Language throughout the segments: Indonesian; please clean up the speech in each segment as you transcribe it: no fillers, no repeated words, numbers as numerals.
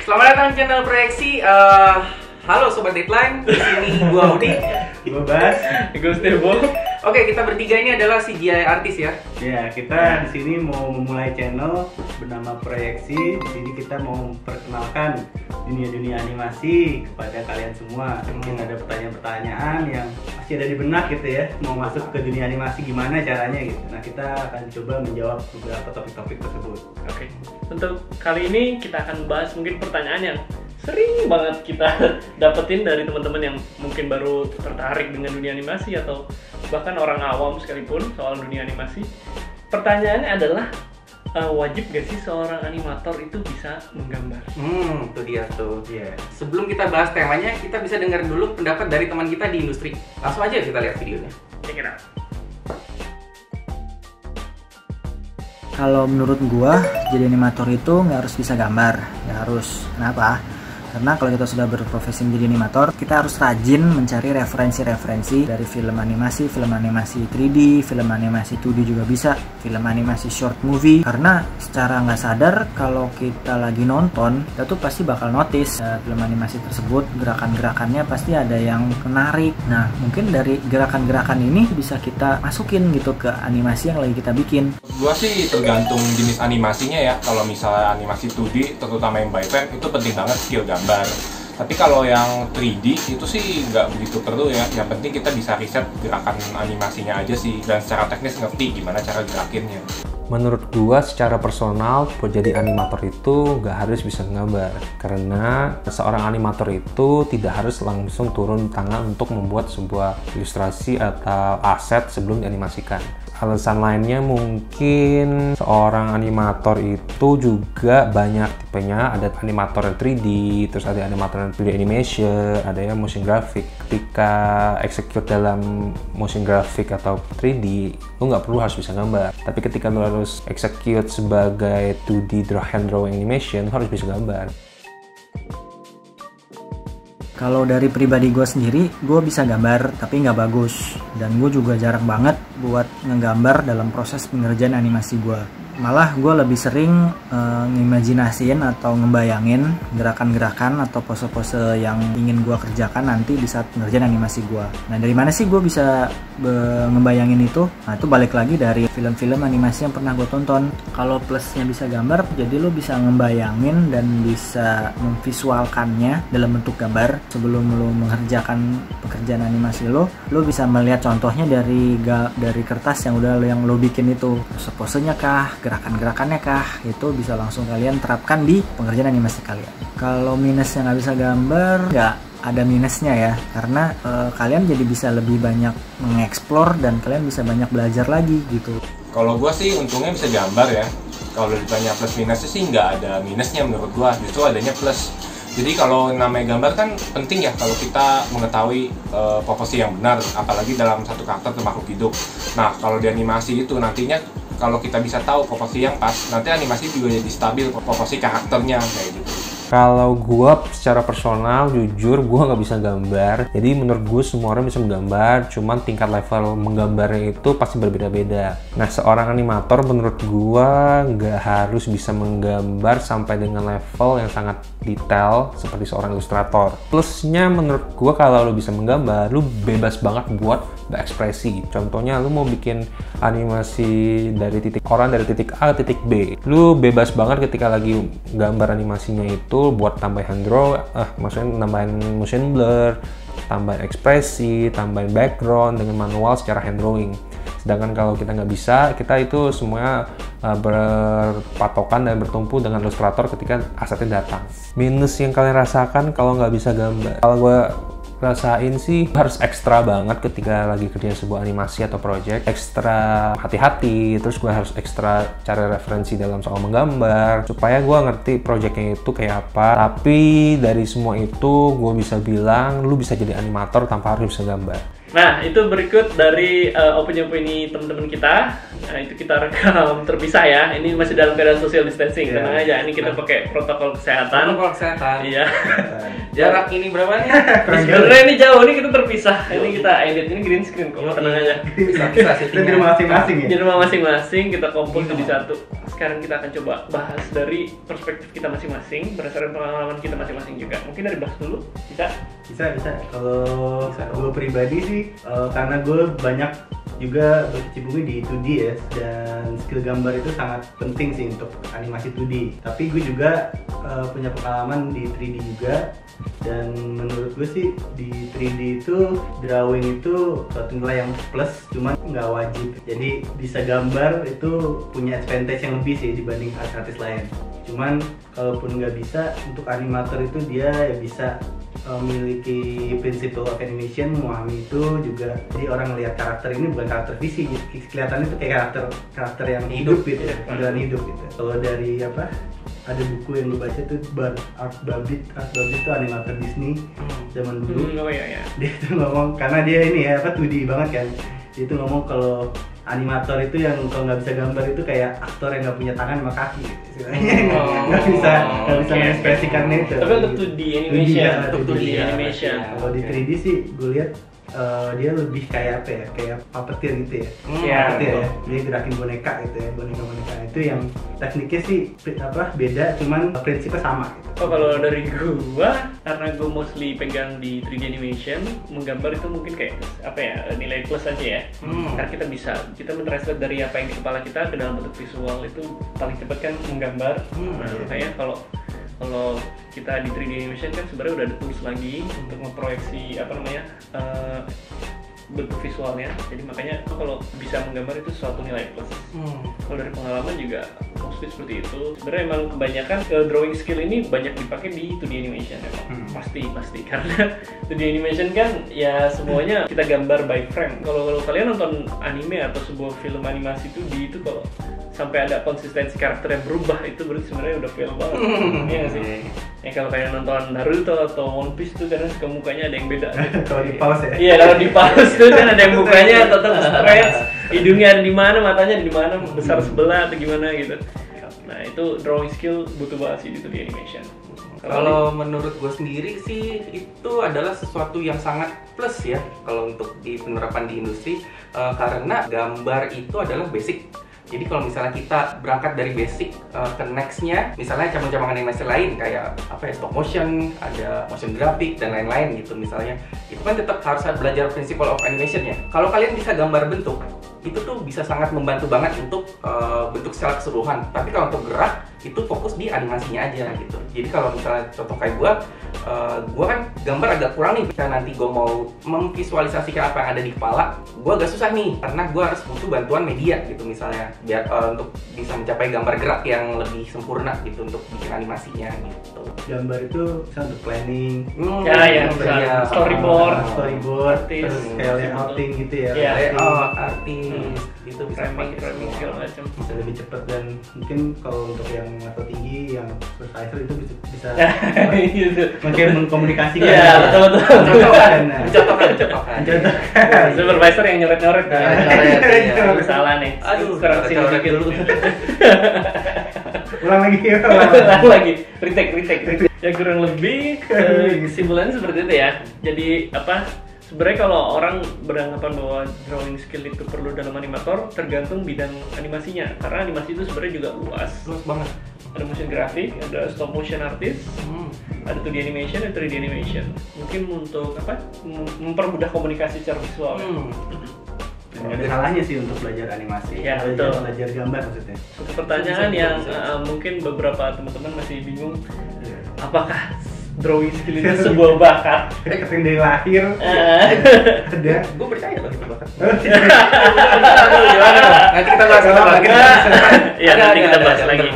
Selamat datang di channel proyeksi. Halo Sobat Deadline, di sini gua Audi, Gua Bas, Gue Stebo. Oke, kita bertiga ini adalah CGI artis ya. ya kita di sini mau memulai channel bernama Proyeksi. Di sini kita mau memperkenalkan dunia animasi kepada kalian semua. Mungkin ada pertanyaan-pertanyaan yang masih ada di benak gitu ya, mau masuk ke dunia animasi gimana caranya gitu. Nah, kita akan coba menjawab beberapa topik-topik tersebut. Oke. Untuk kali ini kita akan bahas mungkin pertanyaan yang sering banget kita dapetin dari teman-teman yang mungkin baru tertarik dengan dunia animasi atau bahkan orang awam sekalipun soal dunia animasi. Pertanyaannya adalah wajib gak sih seorang animator itu bisa menggambar? Itu dia tuh. Iya. Sebelum kita bahas temanya, kita bisa dengar dulu pendapat dari teman kita di industri. Langsung aja kita lihat videonya. Check it out. Kalau menurut gua, jadi animator itu nggak harus bisa gambar, nggak harus. Kenapa? Karena kalau kita sudah berprofesi menjadi animator, kita harus rajin mencari referensi-referensi dari film animasi 3D, film animasi 2D juga bisa, film animasi short movie. Karena secara nggak sadar, kalau kita lagi nonton, kita tuh pasti bakal notice film animasi tersebut, gerakan-gerakannya pasti ada yang menarik. Nah, mungkin dari gerakan-gerakan ini bisa kita masukin gitu ke animasi yang lagi kita bikin. Gua sih tergantung jenis animasinya ya. Kalau misalnya animasi 2D, terutama yang by fan, itu penting banget skill gambar. Tapi kalau yang 3D itu sih nggak begitu perlu ya. Yang penting kita bisa riset gerakan animasinya aja sih, dan secara teknis ngerti gimana cara gerakinnya. Menurut gua secara personal, buat jadi animator itu nggak harus bisa gambar. Karena seorang animator itu tidak harus langsung turun tangan untuk membuat sebuah ilustrasi atau aset sebelum dianimasikan. Alasan lainnya mungkin seorang animator itu juga banyak tipenya. Ada animator yang 3D, terus ada animator yang 3D animation, ada yang motion graphic. Ketika execute dalam motion graphic atau 3D, lu nggak perlu harus bisa gambar. Tapi ketika lu harus execute sebagai 2D hand drawing animation, lu harus bisa gambar. Kalau dari pribadi gue sendiri, gue bisa gambar tapi nggak bagus. Dan gue juga jarang banget buat ngegambar dalam proses pengerjaan animasi gue. Malah gue lebih sering ngimajinasiin atau ngebayangin gerakan-gerakan atau pose-pose yang ingin gue kerjakan nanti di saat pengerjaan animasi gue. Nah, dari mana sih gue bisa ngebayangin itu? Nah, itu balik lagi dari film-film animasi yang pernah gue tonton. Kalau plusnya bisa gambar, jadi lo bisa ngebayangin dan bisa memvisualkannya dalam bentuk gambar. Sebelum lo mengerjakan pekerjaan animasi lo bisa melihat contohnya dari kertas yang udah lo bikin itu. Pose-posenya kah, gerakan-gerakannya kah, itu bisa langsung kalian terapkan di pengerjaan animasi kalian. Kalau minusnya nggak bisa gambar, nggak ada minusnya ya, karena kalian jadi bisa lebih banyak mengeksplor dan kalian bisa banyak belajar lagi gitu. Kalau gua sih untungnya bisa gambar ya. Kalau ditanya plus minusnya sih nggak ada minusnya menurut gua, justru adanya plus. Jadi kalau namanya gambar kan penting ya kalau kita mengetahui proporsi yang benar, apalagi dalam satu karakter atau makhluk hidup. Nah, kalau di animasi itu nantinya kalau kita bisa tahu proporsi yang pas, nanti animasi juga jadi stabil proporsi karakternya kayak gitu. Kalau gua secara personal, jujur gua nggak bisa gambar. Jadi menurut gue semua orang bisa menggambar, cuman tingkat level menggambarnya itu pasti berbeda-beda. Nah, seorang animator menurut gua nggak harus bisa menggambar sampai dengan level yang sangat detail seperti seorang ilustrator. Plusnya menurut gua kalau lu bisa menggambar, lu bebas banget buat berekspresi. Contohnya lu mau bikin animasi dari titik titik A ke titik B. Lu bebas banget ketika lagi gambar animasinya itu buat tambahin maksudnya nambahin motion blur, tambahin ekspresi, tambahin background dengan manual secara hand drawing. Sedangkan kalau kita nggak bisa, kita itu semuanya berpatokan dan bertumpu dengan ilustrator ketika asetnya datang. Minus yang kalian rasakan kalau nggak bisa gambar, kalau gue rasain sih harus ekstra banget ketika lagi kerja sebuah animasi atau project, ekstra hati-hati, terus gue harus ekstra cari referensi dalam soal menggambar supaya gue ngerti projectnya itu kayak apa. Tapi dari semua itu gue bisa bilang lu bisa jadi animator tanpa harus bisa gambar. Nah, itu berikut dari opini-opini teman-teman kita. Nah, itu kita rekam terpisah ya. Ini masih dalam keadaan social distancing. Tenang aja, ini kita pakai protokol kesehatan. Protokol kesehatan. Iya. Jarak ini berapa nih? Sebenarnya ini jauh, ini kita terpisah. Ini kita edit, ini green screen kok. Tenang aja. Bisa sih. Kita di rumah masing-masing ya? Di rumah masing-masing, kita kumpul jadi satu. sekarang kita akan coba bahas dari perspektif kita masing-masing, berdasarkan pengalaman kita masing-masing juga. Mungkin dari Bas dulu, bisa? Bisa. Kalau gue pribadi sih, karena gue banyak juga berkecimpung di 2D ya, dan skill gambar itu sangat penting sih untuk animasi 2D. Tapi gue juga punya pengalaman di 3D juga, dan menurut gue sih di 3D itu drawing itu suatu nilai yang plus, cuman nggak wajib. Jadi bisa gambar itu punya advantage yang lebih sih dibanding artis lain. Cuman kalaupun nggak bisa, untuk animator itu dia ya bisa memiliki principle of animation, memahami itu juga. Jadi orang melihat karakter ini bukan karakter fisik, kelihatannya itu kayak karakter yang hidup gitu, beneran hidup gitu. Kalau dari ada buku yang lu baca tuh Art Babbitt itu animator Disney zaman dulu. Dia tuh ngomong, karena dia ini ya 2D banget kan, dia tuh ngomong kalau animator itu yang kalau nggak bisa gambar itu kayak aktor yang nggak punya tangan sama kaki gitu. nggak bisa mengekspresikan itu. Tapi untuk 2D animation, untuk 2D animation. Kalau di 3D sih gue lihat dia lebih kayak kayak puppeteer gitu ya. Puppeteer ya. Dia gerakin boneka gitu ya, boneka itu yang tekniknya sih beda, cuman prinsipnya sama gitu. Kalau dari gua, karena gua mostly pegang di 3D animation, menggambar itu mungkin kayak nilai plus aja ya. Karena kita mentranslate dari apa yang di kepala kita ke dalam bentuk visual, itu paling cepat kan menggambar. Nah, makanya kalau kita di 3D animation kan sebenarnya udah ada tools lagi untuk memproyeksi bentuk visualnya. Jadi makanya kalau bisa menggambar itu suatu nilai plus. Kalau dari pengalaman juga mostly seperti itu. Sebenarnya emang kebanyakan drawing skill ini banyak dipakai di 2D animation emang. Pasti karena 2D animation kan ya semuanya kita gambar by frame. Kalau kalian nonton anime atau sebuah film animasi 2D itu kalau sampai ada konsistensi karakter yang berubah, itu berarti sebenarnya udah fail banget. Iya nggak sih? Ya kalau kayak nonton Naruto atau One Piece tuh kadang suka mukanya ada yang beda. Kalau di pause ya? Iya, kalau di pause tuh kan ada yang mukanya tetap stretch, hidungnya ada di mana, matanya ada di mana, besar sebelah atau gimana gitu. Nah itu drawing skill butuh banget sih di 2D animation. Kalau menurut gue sendiri sih itu adalah sesuatu yang sangat plus ya kalau untuk di penerapan di industri, karena gambar itu adalah basic. Jadi kalau misalnya kita berangkat dari basic ke nextnya, misalnya cabang-cabang animasi lain kayak stop motion, ada motion graphic dan lain-lain gitu misalnya, itu kan tetap harus belajar principle of animation-nya. Kalau kalian bisa gambar bentuk, itu tuh bisa sangat membantu banget untuk bentuk secara keseluruhan. Tapi kalau untuk gerak, itu fokus di animasinya aja gitu. Jadi kalau misalnya contoh kayak gue kan gambar agak kurang nih. Jika nanti gue mau memvisualisasikan apa yang ada di kepala, gue agak susah nih karena gue harus butuh bantuan media gitu misalnya, biar untuk bisa mencapai gambar gerak yang lebih sempurna gitu untuk bikin animasinya gitu. Gambar itu bisa untuk planning, storyboard, terus kayak layouting gitu ya. Artis itu bisa framing segala macam. Bisa lebih cepat, dan mungkin kalau untuk yang level tinggi, yang supervisor itu bisa mungkin mengkomunikasikan. Iya, betul. Mencontohkan. Supervisor yang nyoret-nyoret. Salah nih. Aduh, koreksi dikit dulu. Ulang lagi. Retake. Ya kurang lebih kesimpulannya seperti itu ya. Jadi sebenarnya kalau orang beranggapan bahwa drawing skill itu perlu dalam animator, tergantung bidang animasinya. Karena animasi itu sebenarnya juga luas banget. Ada motion graphic, ada stop motion artist, ada 2D animation, dan 3D animation. Mungkin untuk mempermudah komunikasi secara visual. Nggak ada salahnya sih untuk belajar animasi. Ya, betul. Belajar gambar maksudnya. Satu pertanyaan yang mungkin beberapa teman-teman masih bingung, apakah drawing skill itu sebuah bakat? Keting dari lahir. Ada. Gue percaya loh itu bakat. Nanti kita bahas lagi. Ya, nanti kita bahas lagi.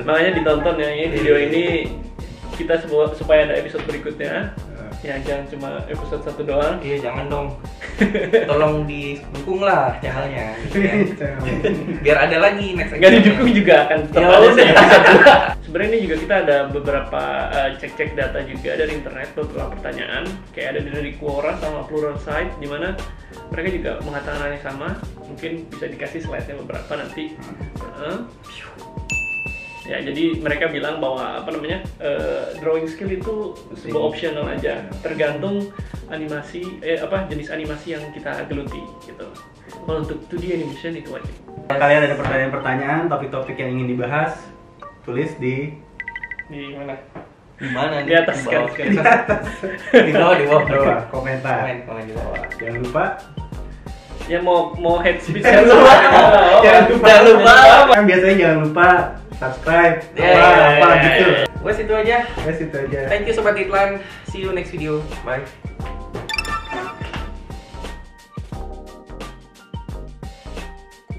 Makanya ditonton ya video ini, kita supaya ada episode berikutnya. Ya jangan cuma episode 1 doang. Iya jangan dong. Tolong didukung lah channelnya. Biar ada lagi next. Gak didukung juga akan tetap ada sih episode 2. Sebenarnya ini juga kita ada beberapa cek-cek data juga dari internet, beberapa pertanyaan. Kayak ada dari Quora sama Pluralsight, di mana mereka juga mengatakan hal yang sama. Mungkin bisa dikasih slide-nya beberapa nanti. Ya, jadi mereka bilang bahwa drawing skill itu sebuah optional aja, tergantung animasi jenis animasi yang kita geluti gitu. Kalau untuk 2D animation itu wajib. Kalau kalian ada pertanyaan-pertanyaan, topik-topik yang ingin dibahas, tulis di Di mana? Di mana Di atas Di bawah. kan. Di bawah. bawah komentar. Komen di bawah. Jangan lupa Ya mau head speech Jangan kan lupa. semua. Jangan lupa. kan biasanya jangan lupa subscribe Yeah. apa gitu. Wes itu aja. Wes itu aja. Thank you Sobat Iklan. See you next video. Bye.